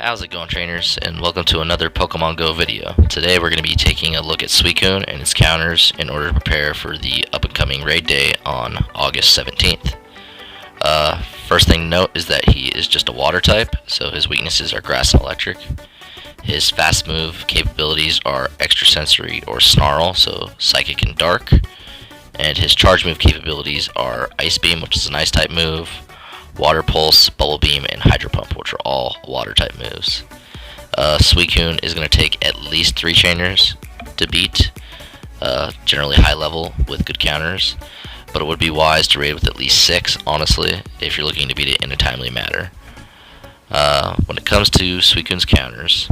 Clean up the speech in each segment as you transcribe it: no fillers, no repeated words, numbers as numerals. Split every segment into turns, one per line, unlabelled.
How's it going, trainers, and welcome to another Pokemon Go video. Today we're going to be taking a look at Suicune and its counters in order to prepare for the up-and-coming raid day on August 17th. First thing to note is that he is just a water type, so his weaknesses are grass and electric. His fast move capabilities are extrasensory or snarl, so psychic and dark. And his charge move capabilities are Ice Beam, which is an ice type move, Water Pulse, Bubble Beam, and Hydro Pump, which are all water type moves. Suicune is going to take at least 3 trainers to beat, generally high level with good counters, but it would be wise to raid with at least 6, honestly, if you're looking to beat it in a timely manner. When it comes to Suicune's counters,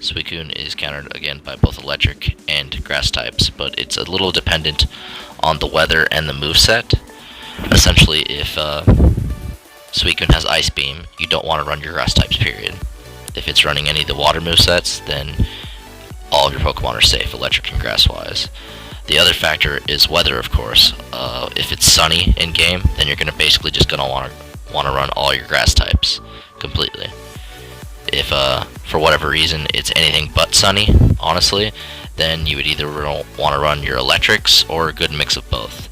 Suicune is countered again by both electric and grass types, but it's a little dependent on the weather and the moveset. Essentially, if Suicune has Ice Beam, you don't want to run your grass types, period. If it's running any of the water movesets, then all of your Pokemon are safe, electric and grass-wise. The other factor is weather, of course. If it's sunny in-game, then you're gonna basically just gonna want to run all your grass types completely. If for whatever reason it's anything but sunny, honestly, then you would either want to run your electrics or a good mix of both.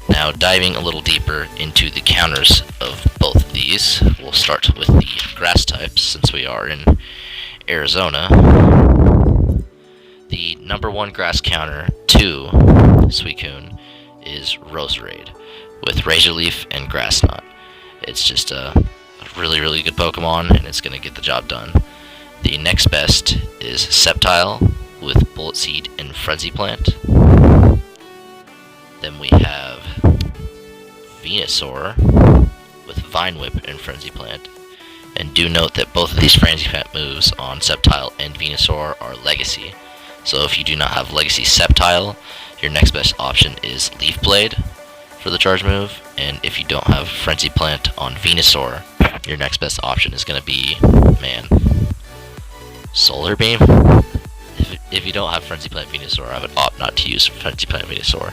Now, diving a little deeper into the counters of both of these, we'll start with the grass types since we are in Arizona. The number 1 grass counter to Suicune is Roserade with Razor Leaf and Grass Knot. It's just a really good Pokemon, and it's going to get the job done. The next best is Sceptile with Bullet Seed and Frenzy Plant. Then we have Venusaur with Vine Whip and Frenzy Plant. And do note that both of these Frenzy Plant moves on Sceptile and Venusaur are Legacy. So if you do not have Legacy Sceptile, your next best option is Leaf Blade for the charge move. And if you don't have Frenzy Plant on Venusaur, your next best option is going to be, Solar Beam? If you don't have Frenzy Plant Venusaur, I would opt not to use Frenzy Plant Venusaur.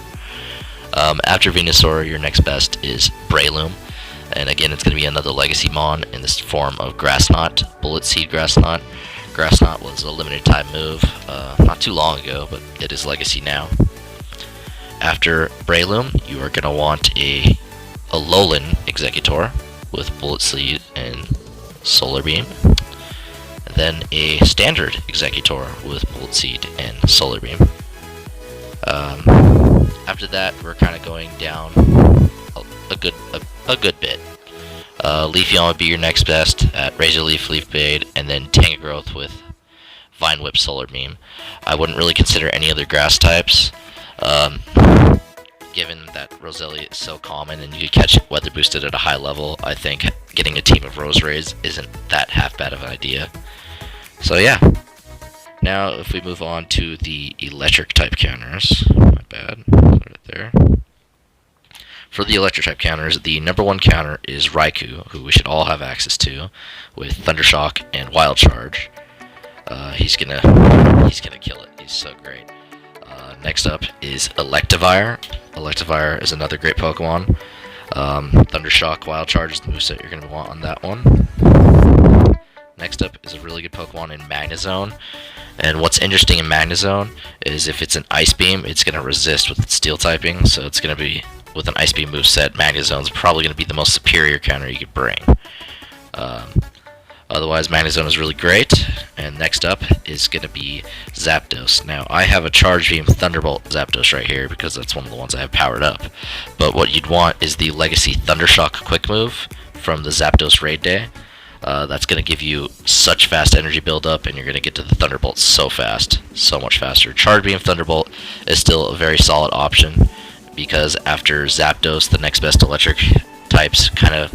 After Venusaur, your next best is Breloom, and again, it's going to be another Legacy Mon in this form of Grass Knot, Bullet Seed Grass Knot. Grass Knot was a limited time move not too long ago, but it is Legacy now. After Breloom, you are going to want a Alolan Exeggutor with Bullet Seed and Solar Beam. Then a standard Exeggutor with Bullet Seed and Solar Beam. After that, we're kind of going down a good bit. Leafeon would be your next best at Razor Leaf, Leaf Blade, and then Tangrowth with Vine Whip, Solar Beam. I wouldn't really consider any other grass types, given that Roselia is so common and you could catch it weather boosted at a high level. I think getting a team of Roserades isn't that half bad of an idea. So yeah. Now, if we move on to the electric type counters, my bad, right there. For the electric type counters, the number 1 counter is Raikou, who we should all have access to, with Thundershock and Wild Charge. He's gonna kill it. He's so great. Next up is Electivire. Electivire is another great Pokemon. Thundershock, Wild Charge is the moveset you're gonna want on that one. Next up is a really good Pokemon in Magnezone. And what's interesting in Magnezone is if it's an Ice Beam, it's going to resist with its Steel typing, so it's going to be, with an Ice Beam moveset, Magnezone's probably going to be the most superior counter you could bring. Otherwise, Magnezone is really great, and next up is going to be Zapdos. Now, I have a Charge Beam Thunderbolt Zapdos right here, because that's one of the ones I have powered up. But what you'd want is the Legacy Thundershock Quick Move from the Zapdos Raid Day. That's going to give you such fast energy buildup, and you're going to get to the Thunderbolt so fast, so much faster. Charge Beam Thunderbolt is still a very solid option, because after Zapdos, the next best electric types kind of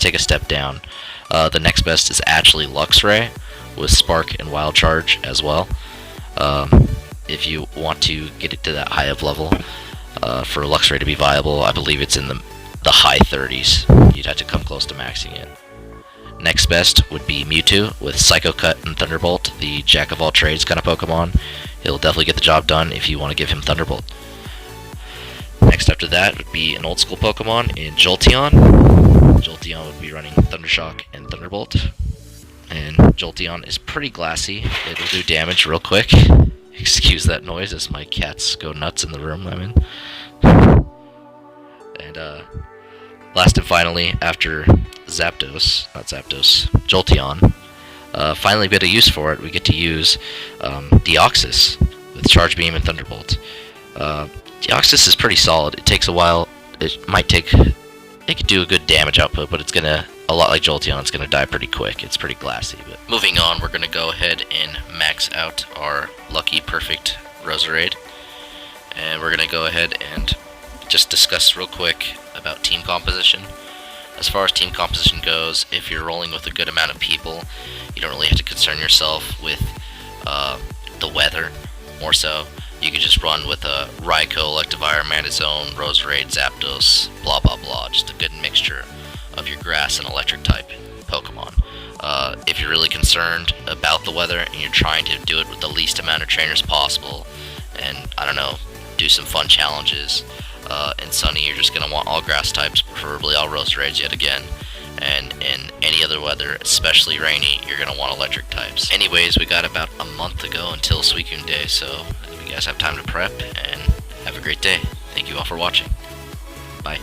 take a step down. The next best is actually Luxray, with Spark and Wild Charge as well. If you want to get it to that high of level, for Luxray to be viable, I believe it's in the high 30s. You'd have to come close to maxing it. Next best would be Mewtwo with Psycho Cut and Thunderbolt, the jack of all trades kind of Pokemon. He'll definitely get the job done if you want to give him Thunderbolt. Next after that would be an old school Pokemon in Jolteon. Jolteon would be running Thundershock and Thunderbolt. And Jolteon is pretty glassy. It'll do damage real quick. Excuse that noise as my cats go nuts in the room I'm in. And last and finally, after Jolteon, finally get a use for it, we get to use Deoxys with Charge Beam and Thunderbolt. Deoxys is pretty solid. It takes a while. It could do a good damage output, but it's gonna, a lot like Jolteon, it's gonna die pretty quick. It's pretty glassy. But moving on, we're gonna go ahead and max out our Lucky Perfect Roserade, and we're gonna go ahead and just discuss real quick about team composition. As far as team composition goes, if you're rolling with a good amount of people, you don't really have to concern yourself with the weather. More so, you can just run with a Raikou, Electivire, Manazone, Roserade, Zapdos, blah blah blah. Just a good mixture of your grass and electric type Pokemon. If you're really concerned about the weather and you're trying to do it with the least amount of trainers possible, and I don't know, do some fun challenges, in Sunny you're just going to want all grass types, preferably all Roserades yet again. And in any other weather, especially rainy, you're going to want electric types. Anyways, we got about a month to go until Suicune Day, so you guys have time to prep, and have a great day. Thank you all for watching. Bye.